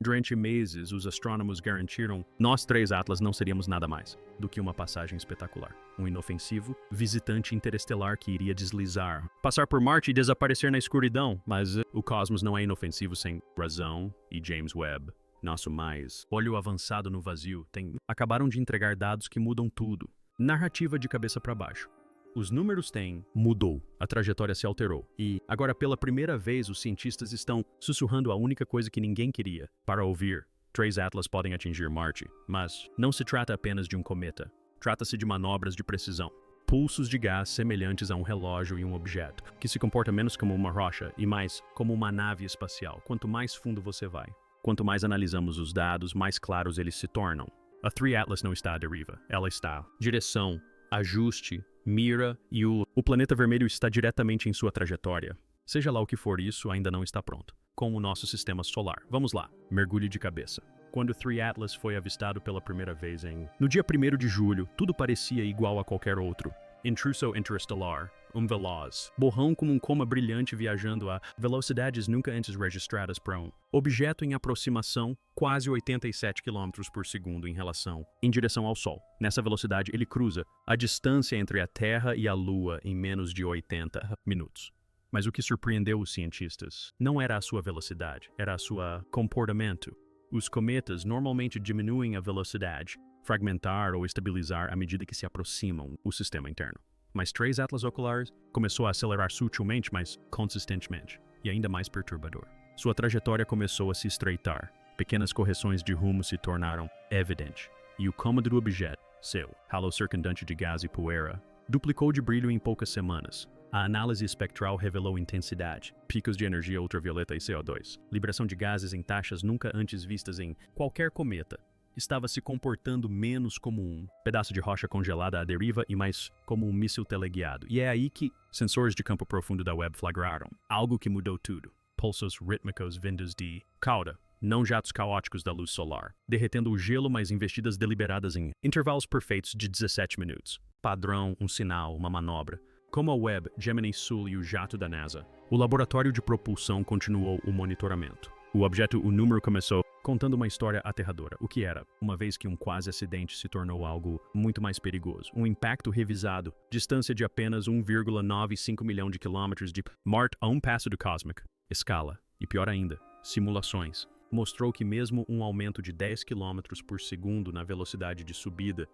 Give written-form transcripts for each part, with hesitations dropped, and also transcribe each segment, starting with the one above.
Durante meses, os astrônomos garantiram nós três Atlas não seríamos nada mais do que uma passagem espetacular. Um inofensivo visitante interestelar que iria deslizar, passar por Marte e desaparecer na escuridão. Mas o cosmos não é inofensivo sem razão e James Webb. Nosso mais olho avançado no vazio acabaram de entregar dados que mudam tudo. Narrativa de cabeça para baixo. Os números mudou, a trajetória se alterou. E, agora pela primeira vez, os cientistas estão sussurrando a única coisa que ninguém queria para ouvir. Três Atlas podem atingir Marte, mas não se trata apenas de um cometa. Trata-se de manobras de precisão. Pulsos de gás semelhantes a um relógio e um objeto, que se comporta menos como uma rocha e mais como uma nave espacial. Quanto mais fundo você vai, quanto mais analisamos os dados, mais claros eles se tornam. A Three Atlas não está à deriva, ela está. Direção, ajuste, mira e o planeta vermelho está diretamente em sua trajetória. Seja lá o que for isso, ainda não está pronto. Com o nosso sistema solar. Vamos lá, mergulhe de cabeça. Quando o Three Atlas foi avistado pela primeira vez no dia 1º de julho, tudo parecia igual a qualquer outro. Intruso interestelar, veloz, borrão como um coma brilhante viajando a velocidades nunca antes registradas para um objeto em aproximação quase 87 km por segundo em direção ao Sol. Nessa velocidade ele cruza a distância entre a Terra e a Lua em menos de 80 minutos. Mas o que surpreendeu os cientistas não era a sua velocidade, era a sua comportamento. Os cometas normalmente diminuem a velocidade, fragmentar ou estabilizar à medida que se aproximam o sistema interno. Mas Três Atlas oculares começou a acelerar sutilmente, mas consistentemente, e ainda mais perturbador. Sua trajetória começou a se estreitar. Pequenas correções de rumo se tornaram evidentes, e o cômodo do objeto, seu halo circundante de gás e poeira, duplicou de brilho em poucas semanas. A análise espectral revelou intensidade, picos de energia ultravioleta e CO2, liberação de gases em taxas nunca antes vistas em qualquer cometa. Estava se comportando menos como um pedaço de rocha congelada à deriva e mais como um míssil teleguiado. E é aí que sensores de campo profundo da Webb flagraram algo que mudou tudo. Pulsos rítmicos vindos de cauda, não jatos caóticos da luz solar, derretendo o gelo, mas investidas deliberadas em intervalos perfeitos de 17 minutos. Padrão, um sinal, uma manobra. Como a Webb, Gemini Sul e o jato da NASA, o laboratório de propulsão continuou o monitoramento. O número começou contando uma história aterradora. O que era? Uma vez que um quase acidente se tornou algo muito mais perigoso. Um impacto revisado, distância de apenas 1,95 milhão de quilômetros de Marte a um passo do Cosmic. Escala, e pior ainda, simulações. Mostrou que mesmo um aumento de 10 km por segundo na velocidade de subida,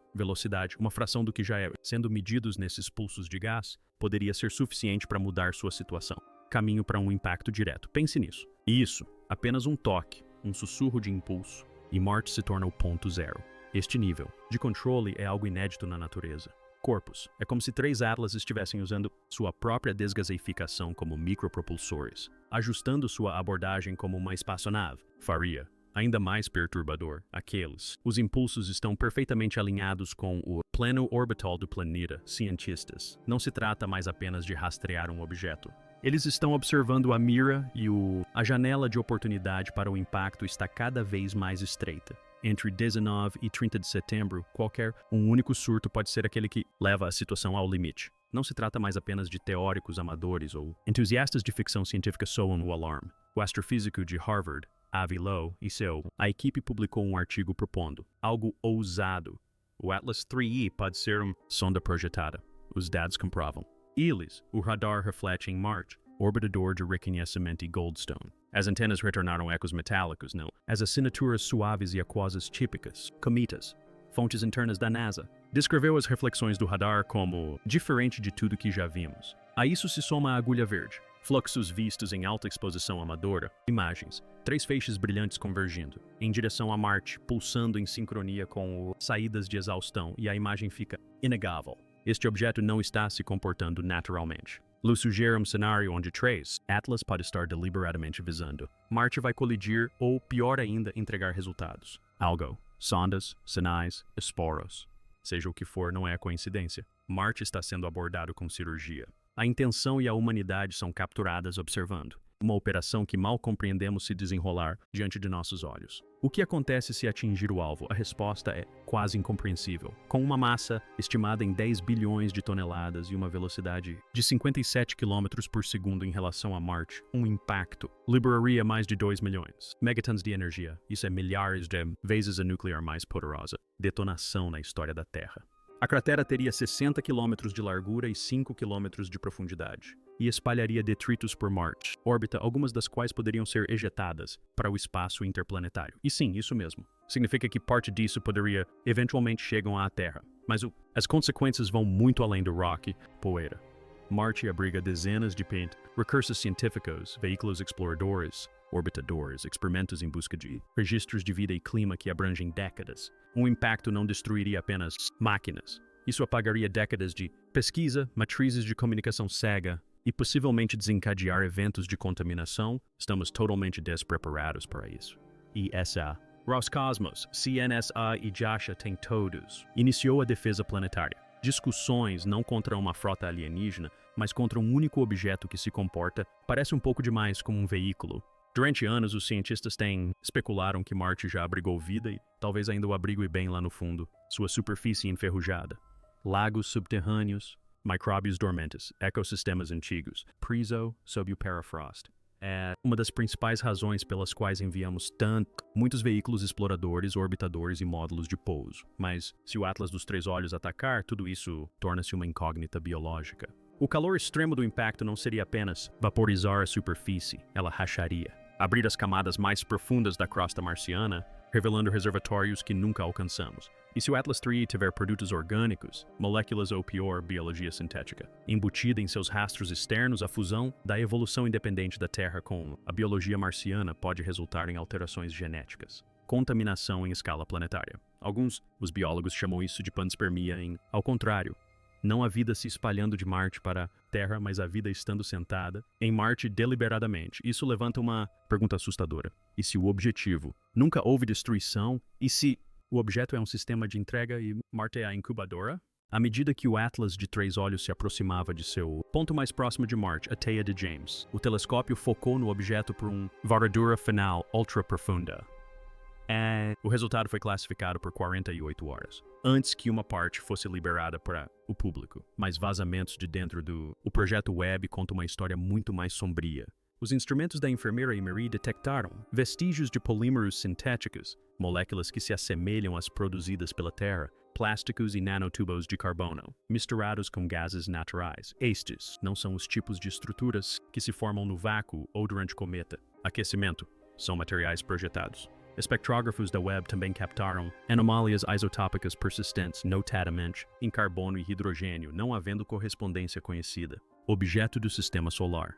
uma fração do que já é sendo medidos nesses pulsos de gás, poderia ser suficiente para mudar sua situação. Caminho para um impacto direto. Pense nisso. E isso, apenas um toque, um sussurro de impulso, e Marte se torna o ponto zero. Este nível de controle é algo inédito na natureza. Corpos. É como se Três Atlas estivessem usando sua própria desgaseificação como micropropulsores, ajustando sua abordagem como uma espaçonave. Faria. Ainda mais perturbador, os impulsos estão perfeitamente alinhados com o plano orbital do planeta. Cientistas. Não se trata mais apenas de rastrear um objeto. Eles estão observando a mira e a janela de oportunidade para o impacto está cada vez mais estreita. Entre 19 e 30 de setembro, um único surto pode ser aquele que leva a situação ao limite. Não se trata mais apenas de teóricos amadores ou entusiastas de ficção científica soam o alarme. O astrofísico de Harvard, Avi Loeb, e a equipe publicou um artigo propondo algo ousado. O Atlas 3E pode ser uma sonda projetada. Os dados comprovam. Eles, o radar reflete em Marte, orbitador de reconhecimento e Goldstone. As antenas retornaram ecos metálicos, as assinaturas suaves e aquosas típicas, cometas. Fontes internas da NASA. Descreveu as reflexões do radar como diferente de tudo que já vimos. A isso se soma a agulha verde. Fluxos vistos em alta exposição amadora. Imagens. 3 feixes brilhantes convergindo, em direção a Marte, pulsando em sincronia com saídas de exaustão, e a imagem fica inegável. Este objeto não está se comportando naturalmente. Luz sugere um cenário onde Três Atlas pode estar deliberadamente visando. Marte vai colidir ou, pior ainda, entregar resultados. Algo. Sondas, sinais, esporos. Seja o que for, não é coincidência. Marte está sendo abordado com cirurgia. A intenção e a humanidade são capturadas observando. Uma operação que mal compreendemos se desenrolar diante de nossos olhos. O que acontece se atingir o alvo? A resposta é quase incompreensível. Com uma massa estimada em 10 bilhões de toneladas e uma velocidade de 57 km por segundo em relação a Marte, um impacto liberaria mais de 2 milhões megatons de energia. Isso é milhares de vezes a nuclear mais poderosa detonação na história da Terra. A cratera teria 60 km de largura e 5 km de profundidade, e espalharia detritos por Marte, órbita, algumas das quais poderiam ser ejetadas para o espaço interplanetário. E sim, isso mesmo. Significa que parte disso poderia eventualmente chegar à Terra. Mas as consequências vão muito além do rock, poeira. Marte abriga dezenas de recursos científicos, veículos exploradores, orbitadores, experimentos em busca de registros de vida e clima que abrangem décadas. Um impacto não destruiria apenas máquinas. Isso apagaria décadas de pesquisa, matrizes de comunicação cega e possivelmente desencadear eventos de contaminação. Estamos totalmente despreparados para isso. ESA, Roscosmos, CNSA e JAXA têm todos. Iniciou a defesa planetária. Discussões não contra uma frota alienígena, mas contra um único objeto que se comporta, parece um pouco demais como um veículo. Durante anos, os cientistas especularam que Marte já abrigou vida e talvez ainda o abrigue bem lá no fundo, sua superfície enferrujada. Lagos subterrâneos, micróbios dormentes, ecossistemas antigos, preso sob o permafrost. É uma das principais razões pelas quais enviamos muitos veículos exploradores, orbitadores e módulos de pouso. Mas, se o Atlas dos Três Olhos atacar, tudo isso torna-se uma incógnita biológica. O calor extremo do impacto não seria apenas vaporizar a superfície, ela racharia. Abrir as camadas mais profundas da crosta marciana, revelando reservatórios que nunca alcançamos. E se o Atlas III tiver produtos orgânicos, moléculas ou pior, biologia sintética, embutida em seus rastros externos, a fusão da evolução independente da Terra com a biologia marciana pode resultar em alterações genéticas. Contaminação em escala planetária. Os biólogos chamam isso de panspermia ao contrário. Não a vida se espalhando de Marte para a Terra, mas a vida estando sentada em Marte deliberadamente. Isso levanta uma pergunta assustadora. E se o objetivo nunca houve destruição? E se o objeto é um sistema de entrega e Marte é a incubadora? À medida que o Atlas de Três Olhos se aproximava de seu ponto mais próximo de Marte, a Teia de James, o telescópio focou no objeto por uma varredura final ultra profunda. O resultado foi classificado por 48 horas, antes que uma parte fosse liberada para o público. Mas vazamentos de dentro o projeto Webb contam uma história muito mais sombria. Os instrumentos da enfermeira Emery detectaram vestígios de polímeros sintéticos, moléculas que se assemelham às produzidas pela Terra, plásticos e nanotubos de carbono, misturados com gases naturais. Estes não são os tipos de estruturas que se formam no vácuo ou durante cometa. Aquecimento. São materiais projetados. Espectrógrafos da Webb também captaram anomalias isotópicas persistentes, notadamente em carbono e hidrogênio, não havendo correspondência conhecida. Objeto do Sistema Solar.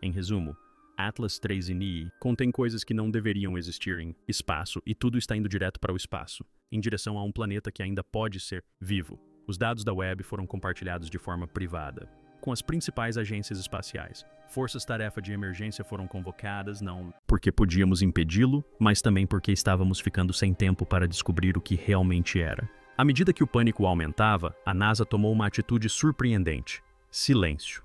Em resumo, Atlas 3 e NEA contém coisas que não deveriam existir em espaço e tudo está indo direto para o espaço, em direção a um planeta que ainda pode ser vivo. Os dados da Webb foram compartilhados de forma privada com as principais agências espaciais. Forças-tarefa de emergência foram convocadas, não porque podíamos impedi-lo, mas também porque estávamos ficando sem tempo para descobrir o que realmente era. À medida que o pânico aumentava, a NASA tomou uma atitude surpreendente: silêncio.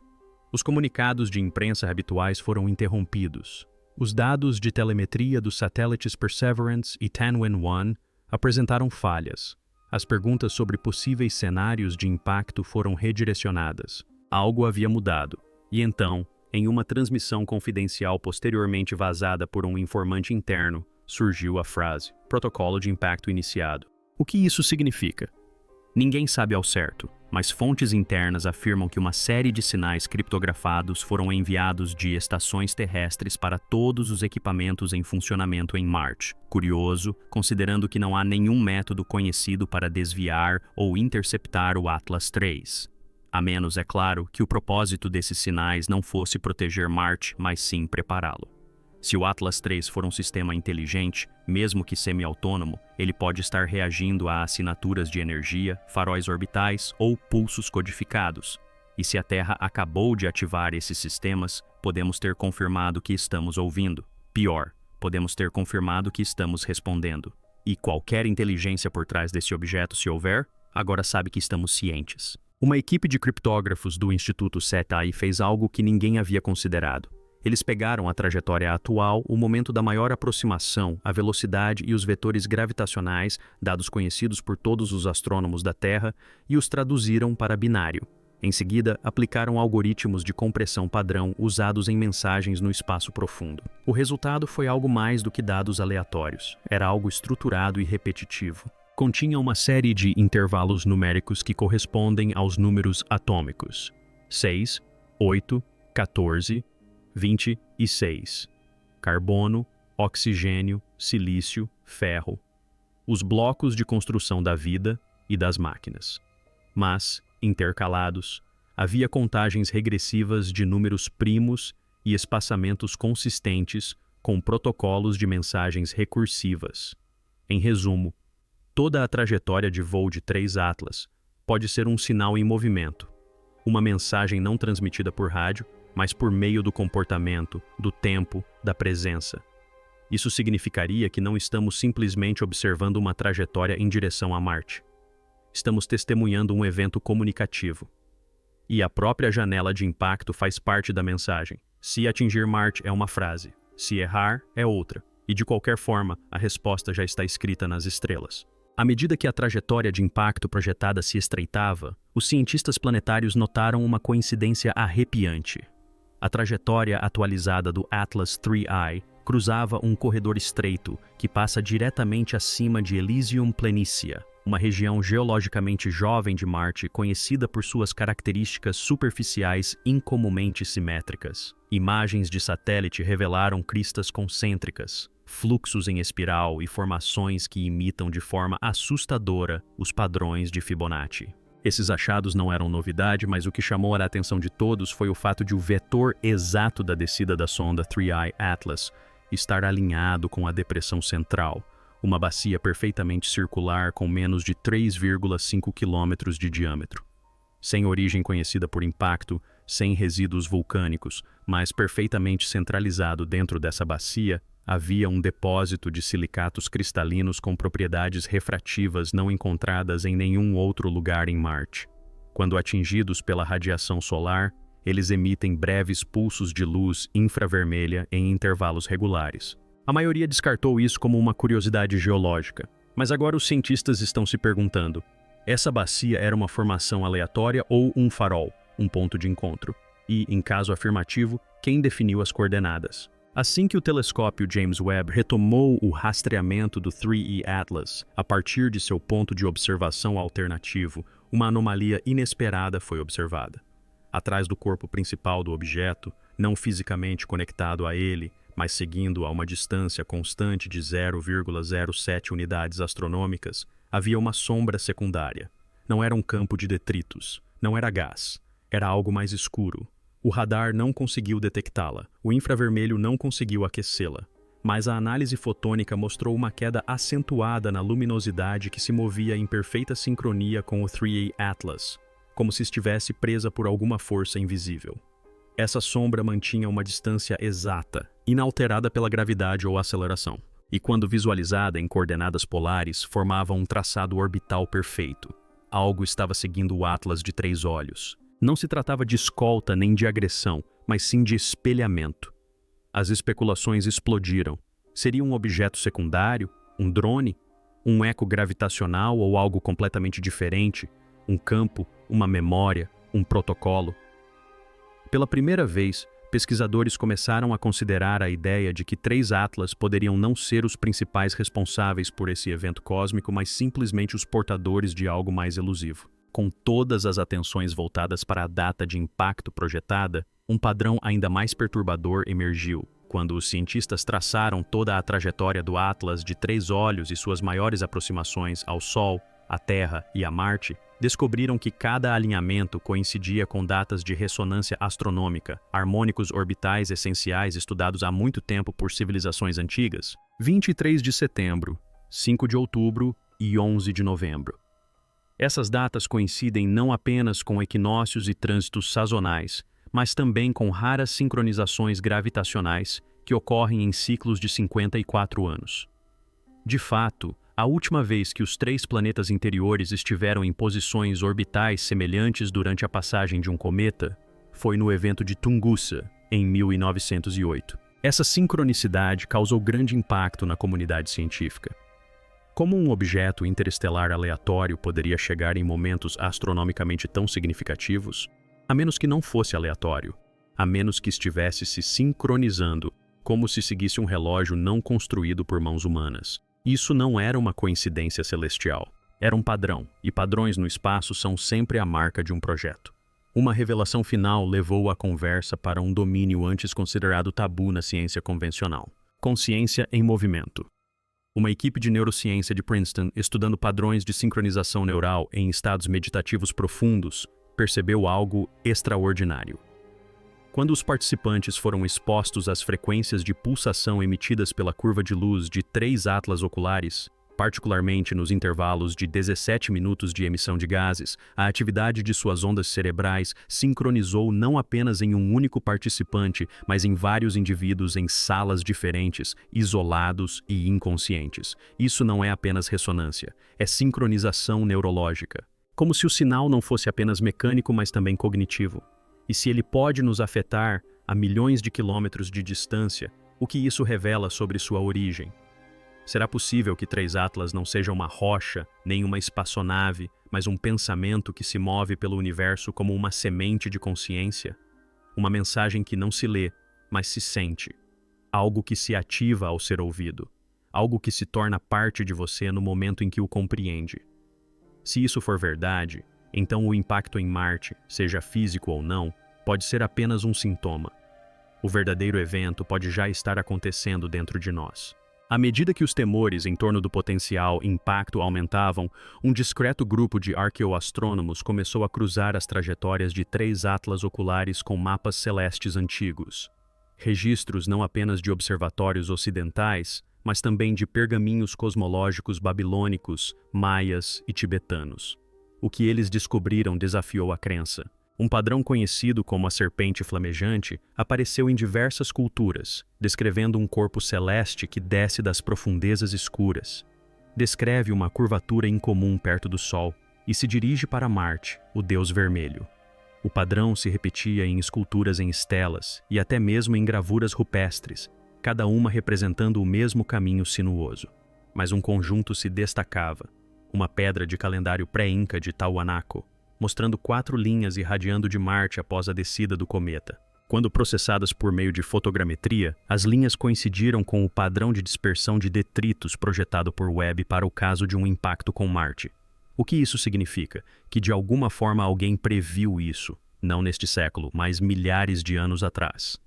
Os comunicados de imprensa habituais foram interrompidos. Os dados de telemetria dos satélites Perseverance e Tianwen-1 apresentaram falhas. As perguntas sobre possíveis cenários de impacto foram redirecionadas. Algo havia mudado. E então, em uma transmissão confidencial posteriormente vazada por um informante interno, surgiu a frase: protocolo de impacto iniciado. O que isso significa? Ninguém sabe ao certo, mas fontes internas afirmam que uma série de sinais criptografados foram enviados de estações terrestres para todos os equipamentos em funcionamento em Marte. Curioso, considerando que não há nenhum método conhecido para desviar ou interceptar o Atlas III. A menos, é claro, que o propósito desses sinais não fosse proteger Marte, mas sim prepará-lo. Se o Atlas III for um sistema inteligente, mesmo que semi-autônomo, ele pode estar reagindo a assinaturas de energia, faróis orbitais ou pulsos codificados. E se a Terra acabou de ativar esses sistemas, podemos ter confirmado que estamos ouvindo. Pior, podemos ter confirmado que estamos respondendo. E qualquer inteligência por trás desse objeto, se houver, agora sabe que estamos cientes. Uma equipe de criptógrafos do Instituto SETI fez algo que ninguém havia considerado. Eles pegaram a trajetória atual, o momento da maior aproximação, a velocidade e os vetores gravitacionais, dados conhecidos por todos os astrônomos da Terra, e os traduziram para binário. Em seguida, aplicaram algoritmos de compressão padrão usados em mensagens no espaço profundo. O resultado foi algo mais do que dados aleatórios. Era algo estruturado e repetitivo. Continha uma série de intervalos numéricos que correspondem aos números atômicos: 6, 8, 14, 26. Carbono, oxigênio, silício, ferro. Os blocos de construção da vida e das máquinas. Mas, intercalados, havia contagens regressivas de números primos e espaçamentos consistentes com protocolos de mensagens recursivas. Em resumo, toda a trajetória de voo de 3 Atlas pode ser um sinal em movimento, uma mensagem não transmitida por rádio, mas por meio do comportamento, do tempo, da presença. Isso significaria que não estamos simplesmente observando uma trajetória em direção a Marte. Estamos testemunhando um evento comunicativo. E a própria janela de impacto faz parte da mensagem. Se atingir Marte é uma frase, se errar é outra, e de qualquer forma, a resposta já está escrita nas estrelas. À medida que a trajetória de impacto projetada se estreitava, os cientistas planetários notaram uma coincidência arrepiante. A trajetória atualizada do Atlas 3I cruzava um corredor estreito que passa diretamente acima de Elysium Planitia, uma região geologicamente jovem de Marte conhecida por suas características superficiais incomumente simétricas. Imagens de satélite revelaram cristas concêntricas, fluxos em espiral e formações que imitam de forma assustadora os padrões de Fibonacci. Esses achados não eram novidade, mas o que chamou a atenção de todos foi o fato de o vetor exato da descida da sonda 3I Atlas estar alinhado com a depressão central, uma bacia perfeitamente circular com menos de 3,5 quilômetros de diâmetro. Sem origem conhecida por impacto, sem resíduos vulcânicos, mas perfeitamente centralizado dentro dessa bacia, havia um depósito de silicatos cristalinos com propriedades refrativas não encontradas em nenhum outro lugar em Marte. Quando atingidos pela radiação solar, eles emitem breves pulsos de luz infravermelha em intervalos regulares. A maioria descartou isso como uma curiosidade geológica, mas agora os cientistas estão se perguntando: essa bacia era uma formação aleatória ou um farol, um ponto de encontro? E, em caso afirmativo, quem definiu as coordenadas? Assim que o telescópio James Webb retomou o rastreamento do 3E Atlas, a partir de seu ponto de observação alternativo, uma anomalia inesperada foi observada. Atrás do corpo principal do objeto, não fisicamente conectado a ele, mas seguindo a uma distância constante de 0,07 unidades astronômicas, havia uma sombra secundária. Não era um campo de detritos, não era gás, era algo mais escuro. O radar não conseguiu detectá-la, o infravermelho não conseguiu aquecê-la, mas a análise fotônica mostrou uma queda acentuada na luminosidade que se movia em perfeita sincronia com o 3A Atlas, como se estivesse presa por alguma força invisível. Essa sombra mantinha uma distância exata, inalterada pela gravidade ou aceleração, e quando visualizada em coordenadas polares, formava um traçado orbital perfeito. Algo estava seguindo o Atlas de 3 olhos. Não se tratava de escolta nem de agressão, mas sim de espelhamento. As especulações explodiram. Seria um objeto secundário? Um drone? Um eco gravitacional ou algo completamente diferente? Um campo? Uma memória? Um protocolo? Pela primeira vez, pesquisadores começaram a considerar a ideia de que 3 Atlas poderiam não ser os principais responsáveis por esse evento cósmico, mas simplesmente os portadores de algo mais elusivo. Com todas as atenções voltadas para a data de impacto projetada, um padrão ainda mais perturbador emergiu. Quando os cientistas traçaram toda a trajetória do Atlas de 3 olhos e suas maiores aproximações ao Sol, à Terra e a Marte, descobriram que cada alinhamento coincidia com datas de ressonância astronômica, harmônicos orbitais essenciais estudados há muito tempo por civilizações antigas. 23 de setembro, 5 de outubro e 11 de novembro. Essas datas coincidem não apenas com equinócios e trânsitos sazonais, mas também com raras sincronizações gravitacionais que ocorrem em ciclos de 54 anos. De fato, a última vez que os 3 planetas interiores estiveram em posições orbitais semelhantes durante a passagem de um cometa foi no evento de Tunguska, em 1908. Essa sincronicidade causou grande impacto na comunidade científica. Como um objeto interestelar aleatório poderia chegar em momentos astronomicamente tão significativos, a menos que não fosse aleatório, a menos que estivesse se sincronizando, como se seguisse um relógio não construído por mãos humanas? Isso não era uma coincidência celestial. Era um padrão, e padrões no espaço são sempre a marca de um projeto. Uma revelação final levou a conversa para um domínio antes considerado tabu na ciência convencional: consciência em movimento. Uma equipe de neurociência de Princeton, estudando padrões de sincronização neural em estados meditativos profundos, percebeu algo extraordinário. Quando os participantes foram expostos às frequências de pulsação emitidas pela curva de luz de 3 atlas oculares, particularmente nos intervalos de 17 minutos de emissão de gases, a atividade de suas ondas cerebrais sincronizou não apenas em um único participante, mas em vários indivíduos em salas diferentes, isolados e inconscientes. Isso não é apenas ressonância, é sincronização neurológica. Como se o sinal não fosse apenas mecânico, mas também cognitivo. E se ele pode nos afetar a milhões de quilômetros de distância, o que isso revela sobre sua origem? Será possível que 3 atlas não seja uma rocha, nem uma espaçonave, mas um pensamento que se move pelo universo como uma semente de consciência? Uma mensagem que não se lê, mas se sente. Algo que se ativa ao ser ouvido. Algo que se torna parte de você no momento em que o compreende. Se isso for verdade, então o impacto em Marte, seja físico ou não, pode ser apenas um sintoma. O verdadeiro evento pode já estar acontecendo dentro de nós. À medida que os temores em torno do potencial impacto aumentavam, um discreto grupo de arqueoastrônomos começou a cruzar as trajetórias de 3 atlas oculares com mapas celestes antigos. Registros não apenas de observatórios ocidentais, mas também de pergaminhos cosmológicos babilônicos, maias e tibetanos. O que eles descobriram desafiou a crença. Um padrão conhecido como a serpente flamejante apareceu em diversas culturas, descrevendo um corpo celeste que desce das profundezas escuras. Descreve uma curvatura incomum perto do Sol e se dirige para Marte, o deus vermelho. O padrão se repetia em esculturas em estelas e até mesmo em gravuras rupestres, cada uma representando o mesmo caminho sinuoso. Mas um conjunto se destacava: uma pedra de calendário pré-inca de Tiahuanaco, mostrando 4 linhas irradiando de Marte após a descida do cometa. Quando processadas por meio de fotogrametria, as linhas coincidiram com o padrão de dispersão de detritos projetado por Webb para o caso de um impacto com Marte. O que isso significa? Que de alguma forma alguém previu isso, não neste século, mas milhares de anos atrás.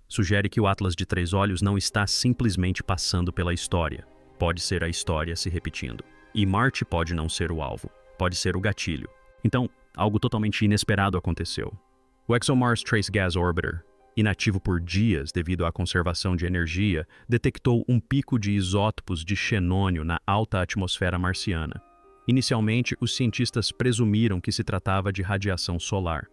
Sugere que o Atlas de 3 olhos não está simplesmente passando pela história. Pode ser a história se repetindo. E Marte pode não ser o alvo, pode ser o gatilho. Então, algo totalmente inesperado aconteceu. O ExoMars Trace Gas Orbiter, inativo por dias devido à conservação de energia, detectou um pico de isótopos de xenônio na alta atmosfera marciana. Inicialmente, os cientistas presumiram que se tratava de radiação solar.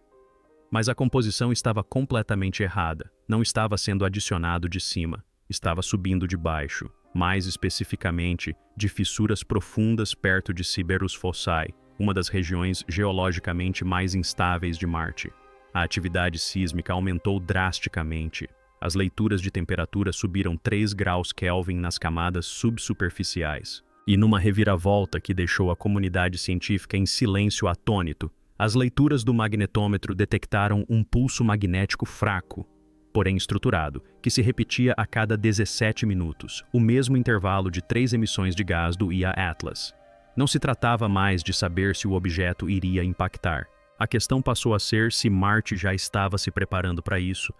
Mas a composição estava completamente errada. Não estava sendo adicionado de cima, estava subindo de baixo, mais especificamente de fissuras profundas perto de Siberus Fossae, uma das regiões geologicamente mais instáveis de Marte. A atividade sísmica aumentou drasticamente. As leituras de temperatura subiram 3 graus Kelvin nas camadas subsuperficiais. E numa reviravolta que deixou a comunidade científica em silêncio atônito, as leituras do magnetômetro detectaram um pulso magnético fraco, porém estruturado, que se repetia a cada 17 minutos, o mesmo intervalo de 3 emissões de gás do IA Atlas. Não se tratava mais de saber se o objeto iria impactar. A questão passou a ser se Marte já estava se preparando para isso,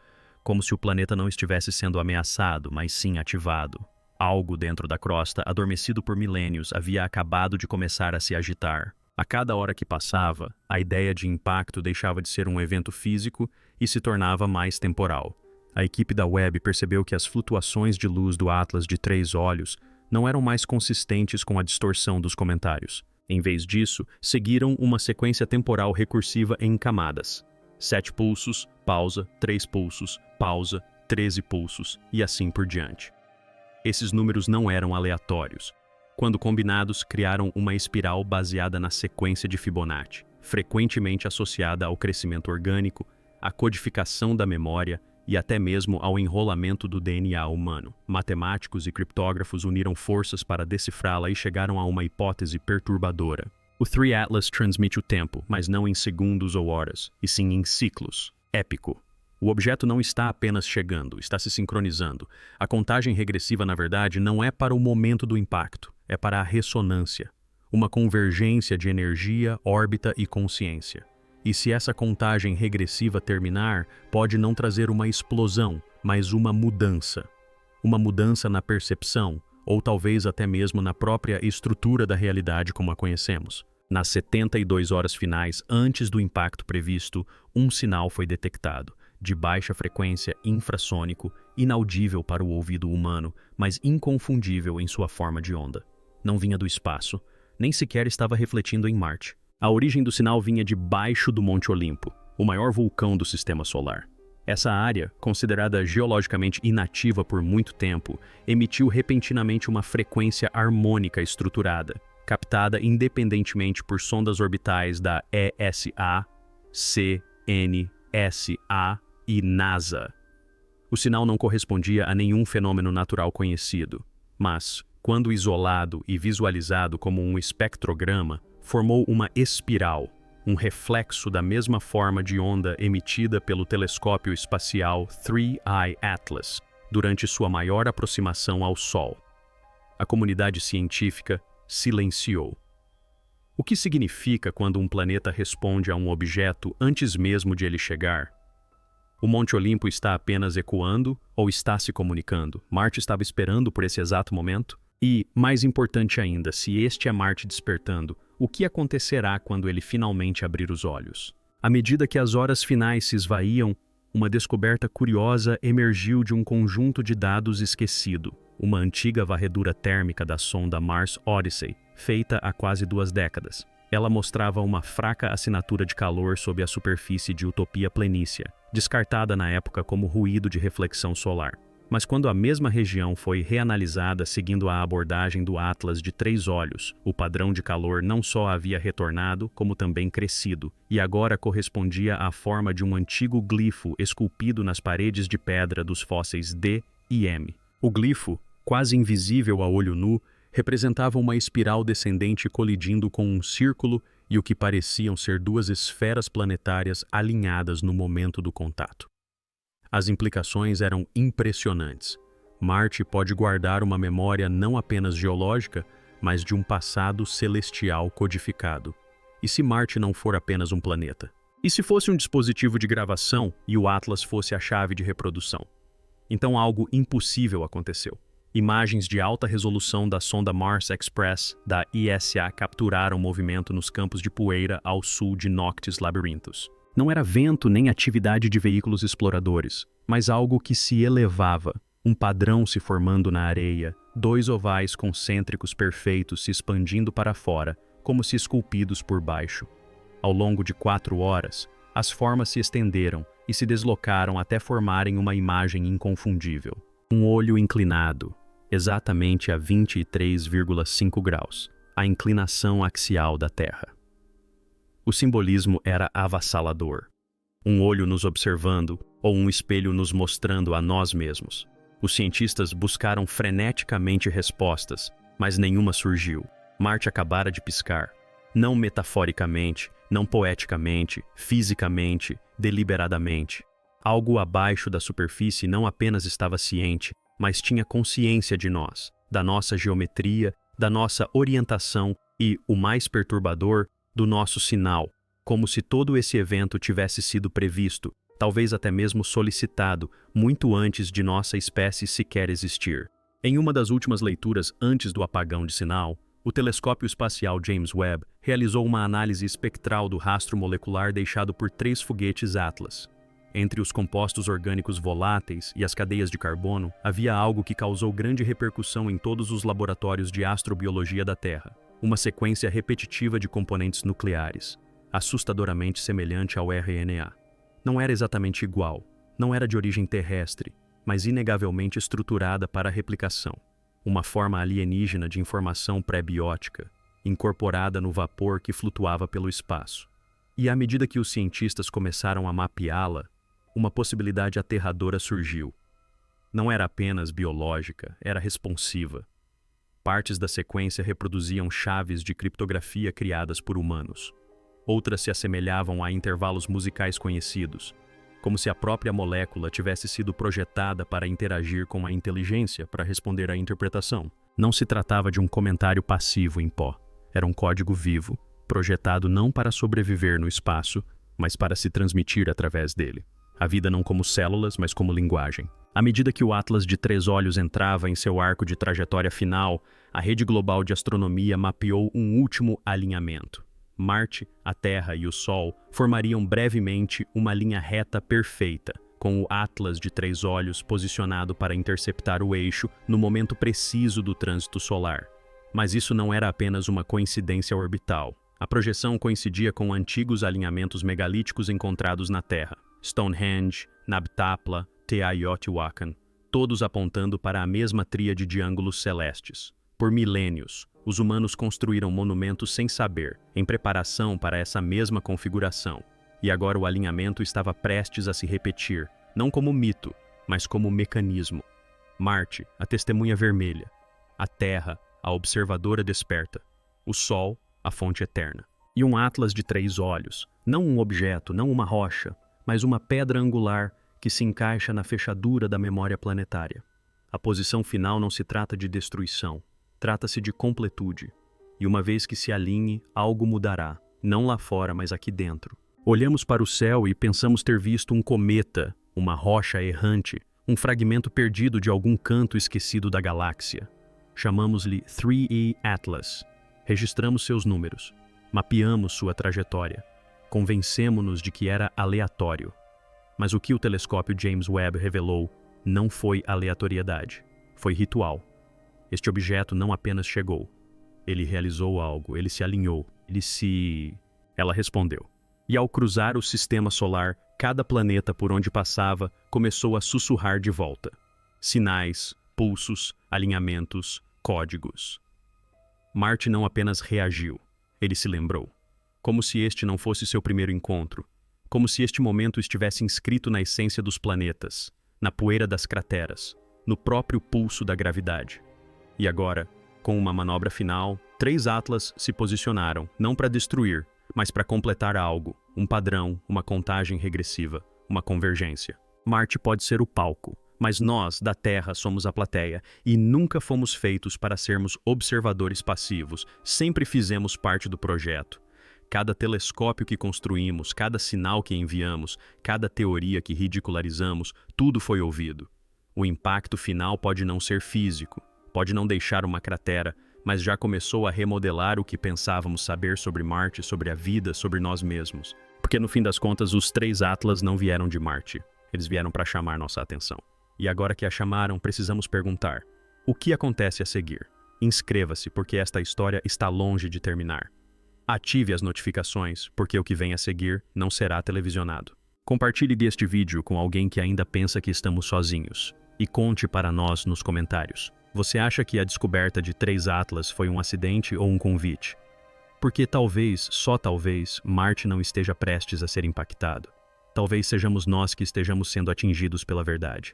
como se o planeta não estivesse sendo ameaçado, mas sim ativado. Algo dentro da crosta, adormecido por milênios, havia acabado de começar a se agitar. A cada hora que passava, a ideia de impacto deixava de ser um evento físico e se tornava mais temporal. A equipe da Webb percebeu que as flutuações de luz do Atlas de 3 olhos não eram mais consistentes com a distorção dos comentários. Em vez disso, seguiram uma sequência temporal recursiva em camadas. 7 pulsos, pausa, 3 pulsos, pausa, 13 pulsos e assim por diante. Esses números não eram aleatórios. Quando combinados, criaram uma espiral baseada na sequência de Fibonacci, frequentemente associada ao crescimento orgânico, à codificação da memória e até mesmo ao enrolamento do DNA humano. Matemáticos e criptógrafos uniram forças para decifrá-la e chegaram a uma hipótese perturbadora. O Three Atlas transmite o tempo, mas não em segundos ou horas, e sim em ciclos. Épico. O objeto não está apenas chegando, está se sincronizando. A contagem regressiva, na verdade, não é para o momento do impacto, é para a ressonância. Uma convergência de energia, órbita e consciência. E se essa contagem regressiva terminar, pode não trazer uma explosão, mas uma mudança. Uma mudança na percepção, ou talvez até mesmo na própria estrutura da realidade como a conhecemos. Nas 72 horas finais antes do impacto previsto, um sinal foi detectado, de baixa frequência infrassônico, inaudível para o ouvido humano, mas inconfundível em sua forma de onda. Não vinha do espaço, nem sequer estava refletindo em Marte. A origem do sinal vinha de baixo do Monte Olimpo, o maior vulcão do Sistema Solar. Essa área, considerada geologicamente inativa por muito tempo, emitiu repentinamente uma frequência harmônica estruturada, captada independentemente por sondas orbitais da ESA, CNSA e NASA. O sinal não correspondia a nenhum fenômeno natural conhecido, mas, quando isolado e visualizado como um espectrograma, formou uma espiral, um reflexo da mesma forma de onda emitida pelo telescópio espacial Three Atlas durante sua maior aproximação ao Sol. A comunidade científica silenciou. O que significa quando um planeta responde a um objeto antes mesmo de ele chegar? O Monte Olimpo está apenas ecoando ou está se comunicando? Marte estava esperando por esse exato momento? E, mais importante ainda, se este é Marte despertando, o que acontecerá quando ele finalmente abrir os olhos? À medida que as horas finais se esvaíam, uma descoberta curiosa emergiu de um conjunto de dados esquecido, uma antiga varredura térmica da sonda Mars Odyssey, feita há quase 2 décadas. Ela mostrava uma fraca assinatura de calor sob a superfície de Utopia Plenícia, descartada na época como ruído de reflexão solar. Mas quando a mesma região foi reanalisada seguindo a abordagem do Atlas de 3 olhos, o padrão de calor não só havia retornado, como também crescido, e agora correspondia à forma de um antigo glifo esculpido nas paredes de pedra dos fósseis D e M. O glifo, quase invisível a olho nu, representava uma espiral descendente colidindo com um círculo e o que pareciam ser 2 esferas planetárias alinhadas no momento do contato. As implicações eram impressionantes. Marte pode guardar uma memória não apenas geológica, mas de um passado celestial codificado. E se Marte não for apenas um planeta? E se fosse um dispositivo de gravação e o Atlas fosse a chave de reprodução? Então algo impossível aconteceu. Imagens de alta resolução da sonda Mars Express da ESA capturaram o movimento nos campos de poeira ao sul de Noctis Labyrinthos. Não era vento nem atividade de veículos exploradores, mas algo que se elevava, um padrão se formando na areia, 2 ovais concêntricos perfeitos se expandindo para fora, como se esculpidos por baixo. Ao longo de 4 horas, as formas se estenderam e se deslocaram até formarem uma imagem inconfundível. Um olho inclinado, exatamente a 23,5 graus, a inclinação axial da Terra. O simbolismo era avassalador. Um olho nos observando, ou um espelho nos mostrando a nós mesmos. Os cientistas buscaram freneticamente respostas, mas nenhuma surgiu. Marte acabara de piscar. Não metaforicamente, não poeticamente, fisicamente, deliberadamente. Algo abaixo da superfície não apenas estava ciente, mas tinha consciência de nós, da nossa geometria, da nossa orientação e, o mais perturbador, do nosso sinal, como se todo esse evento tivesse sido previsto, talvez até mesmo solicitado, muito antes de nossa espécie sequer existir. Em uma das últimas leituras antes do apagão de sinal, o telescópio espacial James Webb realizou uma análise espectral do rastro molecular deixado por 3 foguetes Atlas. Entre os compostos orgânicos voláteis e as cadeias de carbono, havia algo que causou grande repercussão em todos os laboratórios de astrobiologia da Terra. Uma sequência repetitiva de componentes nucleares, assustadoramente semelhante ao RNA. Não era exatamente igual, não era de origem terrestre, mas inegavelmente estruturada para a replicação. Uma forma alienígena de informação pré-biótica, incorporada no vapor que flutuava pelo espaço. E à medida que os cientistas começaram a mapeá-la, uma possibilidade aterradora surgiu. Não era apenas biológica, era responsiva. Partes da sequência reproduziam chaves de criptografia criadas por humanos. Outras se assemelhavam a intervalos musicais conhecidos, como se a própria molécula tivesse sido projetada para interagir com a inteligência para responder à interpretação. Não se tratava de um comentário passivo em pó. Era um código vivo, projetado não para sobreviver no espaço, mas para se transmitir através dele. A vida não como células, mas como linguagem. À medida que o Atlas de 3 olhos entrava em seu arco de trajetória final, a rede global de astronomia mapeou um último alinhamento. Marte, a Terra e o Sol formariam brevemente uma linha reta perfeita, com o Atlas de 3 olhos posicionado para interceptar o eixo no momento preciso do trânsito solar. Mas isso não era apenas uma coincidência orbital. A projeção coincidia com antigos alinhamentos megalíticos encontrados na Terra. Stonehenge, Nabtapla, Teotihuacan, todos apontando para a mesma tríade de ângulos celestes. Por milênios, os humanos construíram monumentos sem saber, em preparação para essa mesma configuração. E agora o alinhamento estava prestes a se repetir, não como mito, mas como mecanismo. Marte, a testemunha vermelha. A Terra, a observadora desperta. O Sol, a fonte eterna. E um Atlas de 3 olhos, não um objeto, não uma rocha, mas uma pedra angular que se encaixa na fechadura da memória planetária. A posição final não se trata de destruição, trata-se de completude. E uma vez que se alinhe, algo mudará, não lá fora, mas aqui dentro. Olhamos para o céu e pensamos ter visto um cometa, uma rocha errante, um fragmento perdido de algum canto esquecido da galáxia. Chamamos-lhe 3E Atlas. Registramos seus números, mapeamos sua trajetória, convencemo-nos de que era aleatório. Mas o que o telescópio James Webb revelou não foi aleatoriedade, foi ritual. Este objeto não apenas chegou, ele realizou algo, ele se alinhou, Ela respondeu. E ao cruzar o sistema solar, cada planeta por onde passava começou a sussurrar de volta. Sinais, pulsos, alinhamentos, códigos. Marte não apenas reagiu, ele se lembrou. Como se este não fosse seu primeiro encontro. Como se este momento estivesse inscrito na essência dos planetas, na poeira das crateras, no próprio pulso da gravidade. E agora, com uma manobra final, 3 Atlas se posicionaram, não para destruir, mas para completar algo, um padrão, uma contagem regressiva, uma convergência. Marte pode ser o palco, mas nós, da Terra, somos a plateia, e nunca fomos feitos para sermos observadores passivos, sempre fizemos parte do projeto. Cada telescópio que construímos, cada sinal que enviamos, cada teoria que ridicularizamos, tudo foi ouvido. O impacto final pode não ser físico, pode não deixar uma cratera, mas já começou a remodelar o que pensávamos saber sobre Marte, sobre a vida, sobre nós mesmos. Porque no fim das contas, os 3 Atlas não vieram de Marte, eles vieram para chamar nossa atenção. E agora que a chamaram, precisamos perguntar: o que acontece a seguir? Inscreva-se, porque esta história está longe de terminar. Ative as notificações, porque o que vem a seguir não será televisionado. Compartilhe deste vídeo com alguém que ainda pensa que estamos sozinhos. E conte para nós nos comentários. Você acha que a descoberta de 3 Atlas foi um acidente ou um convite? Porque talvez, só talvez, Marte não esteja prestes a ser impactado. Talvez sejamos nós que estejamos sendo atingidos pela verdade.